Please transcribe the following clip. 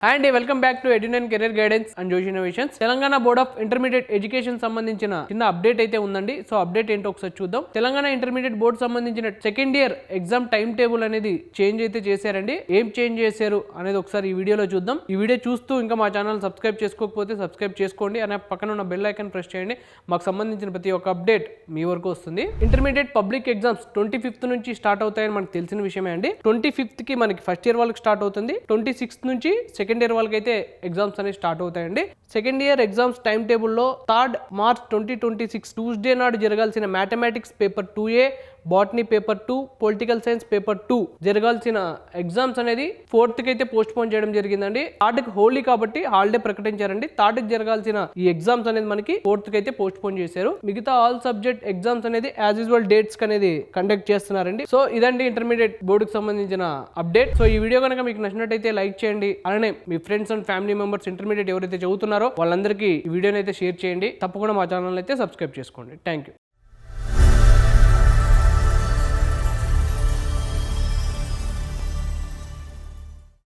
And welcome back to Edun career guidance and Josh Innovations. Telangana board of intermediate education సంబంధించిన చిన్న update అయితే ఉందండి. So update ఏంటో ఒకసారి చూద్దాం. తెలంగాణ ఇంటర్మీడియట్ బోర్డు సంబంధించిన second year exam time table అనేది చేంజ్ అయితే చేశారండి. ఏం చేంజ్ చేశారు అనేది ఒకసారి ఈ వీడియోలో చూద్దాం. ఈ వీడియో చూస్తూ ఇంకా మా ఛానల్ సబ్స్క్రైబ్ చేసుకోకపోతే సబ్స్క్రైబ్ చేసుకోండి. అనే పక్కన ఉన్న బెల్ ఐకాన్ ప్రెస్ చేయండి. మాకు సంబంధించిన ప్రతి ఒక్క అప్డేట్ మీ వరకు వస్తుంది. ఇంటర్మీడియట్ పబ్లిక్ ఎగ్జామ్స్ 25th నుంచి స్టార్ట్ అవుతాయని మనకు తెలిసిన విషయమే అండి. 25th కి మనకి ఫస్ట్ ఇయర్ వాళ్ళకి స్టార్ట్ అవుతుంది. 26th నుంచి సెకండ్ ఇయర్ వాళ్ళకి అయితే ఎగ్జామ్స్ అనేవి స్టార్ట్ అవుతాయండి. సెకండ్ ఇయర్ ఎగ్జామ్స్ టైం టేబుల్లో 3rd March 2026 ట్యూస్డే నాడు జరగాల్సిన mathematics paper 2A, botany paper 2, political science paper 2 జరగాల్సిన ఎగ్జామ్స్ అనేది 4th కి అయితే పోస్ట్ పోన్ చేయడం జరిగిందండి. 3rd కి హోలీ కాబట్టి హాలిడే ప్రకటించారండి. 3rd కి జరగాల్సిన ఈ ఎగ్జామ్స్ అనేది మనకి 4th కి అయితే పోస్ట్ పోన్ చేశారు. మిగతా ఆల్ సబ్జెక్ట్ ఎగ్జామ్స్ అనేది యాజ్ యూజువల్ డేట్స్ అనేది కండక్ట్ చేస్తున్నారండి. సో ఇదండి ఇంటర్మీడియట్ బోర్డుకి సంబంధించిన అప్డేట్. సో ఈ వీడియో కనుక మీకు నచ్చినట్టయితే లైక్ చేయండి. అలానే మీ friends and family members intermediate ఎవరైతే చదువుతున్నారో వాళ్ళందరికీ ఈ వీడియోని అయితే షేర్ చేయండి. తప్పకుండా మా ఛానల్ అయితే సబ్స్క్రైబ్ చేసుకోండి. Thank you.